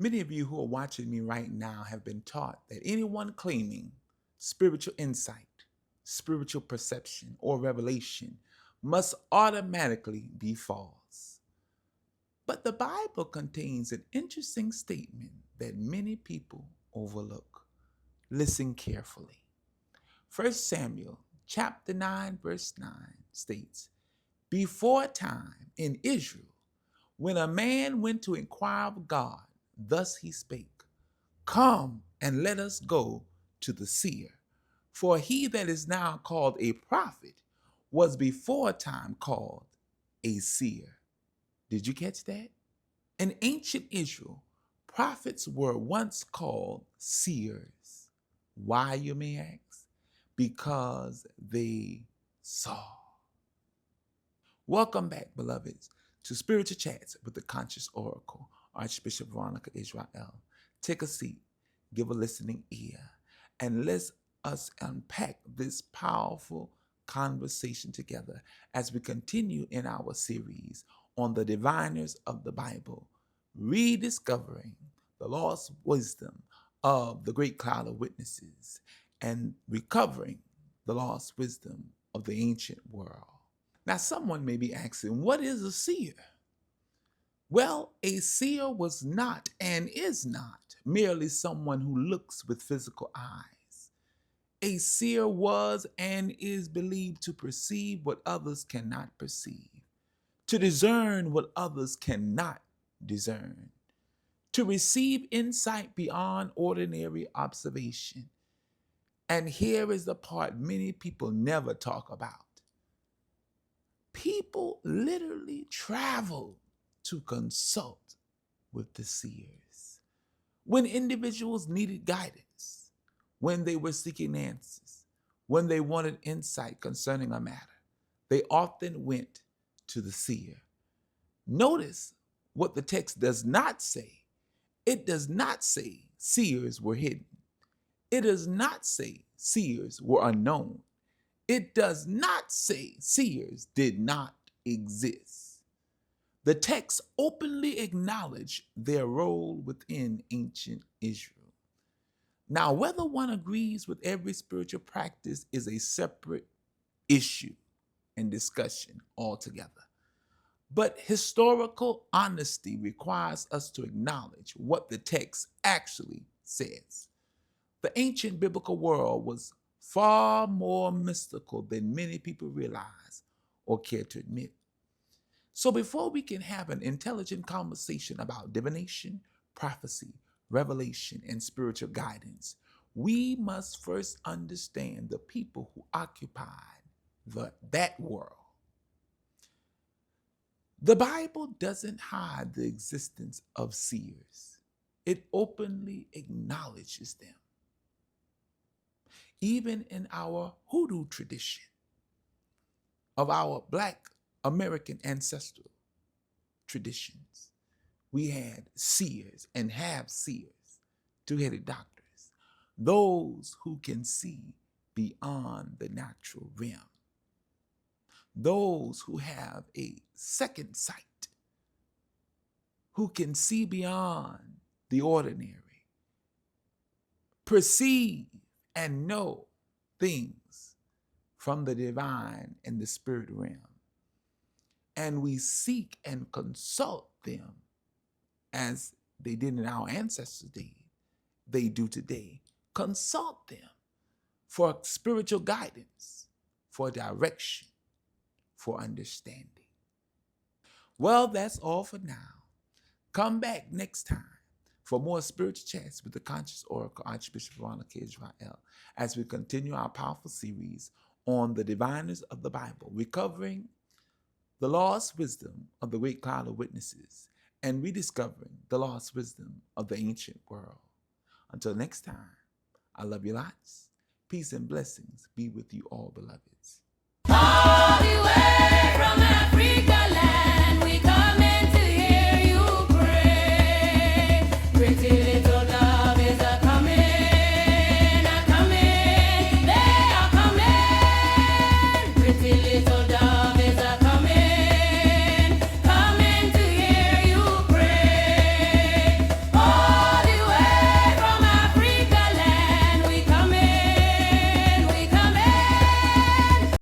Many of you who are watching me right now have been taught that anyone claiming spiritual insight, spiritual perception, or revelation must automatically be false. But the Bible contains an interesting statement that many people overlook. Listen carefully. 1 Samuel chapter 9 verse 9 states, "Before time in Israel, when a man went to inquire of God, thus he spake, Come and let us go to the seer. For he that is now called a prophet was before time called a seer." Did you catch that? In ancient Israel, prophets were once called seers. Why, you may ask? Because they saw. Welcome back, beloveds, to Spiritual Chats with the Conscious Oracle, Archbishop Veronica Israel. Take a seat, give a listening ear, and let us unpack this powerful conversation together as we continue in our series on the diviners of the Bible, rediscovering the lost wisdom of the great cloud of witnesses and recovering the lost wisdom of the ancient world. Now, someone may be asking, what is a seer? Well, a seer was not and is not merely someone who looks with physical eyes. A seer was and is believed to perceive what others cannot perceive, to discern what others cannot discern, to receive insight beyond ordinary observation. And here is the part many people never talk about. People literally travel to consult with the seers. When individuals needed guidance, when they were seeking answers, when they wanted insight concerning a matter, they often went to the seer. Notice what the text does not say. It does not say seers were hidden. It does not say seers were unknown. It does not say seers did not exist. The text openly acknowledged their role within ancient Israel. Now, whether one agrees with every spiritual practice is a separate issue and discussion altogether. But historical honesty requires us to acknowledge what the text actually says. The ancient biblical world was far more mystical than many people realize or care to admit. So before we can have an intelligent conversation about divination, prophecy, revelation, and spiritual guidance, we must first understand the people who occupied that world. The Bible doesn't hide the existence of seers. It openly acknowledges them. Even in our hoodoo tradition of our Black American ancestral traditions, we had seers and have seers, two-headed doctors, those who can see beyond the natural realm, those who have a second sight, who can see beyond the ordinary, perceive and know things from the divine and the spirit realm. And we seek and consult them as they did in our ancestors' days, they do today. Consult them for spiritual guidance, for direction, for understanding. Well, that's all for now. Come back next time for more spiritual chats with the Conscious Oracle, Archbishop Veronica Israel, as we continue our powerful series on the diviners of the Bible, recovering the lost wisdom of the great cloud of witnesses and rediscovering the lost wisdom of the ancient world. Until next time, I love you lots. Peace and blessings be with you all, beloveds. All the way from Africa land, we coming to hear you pray. Pretty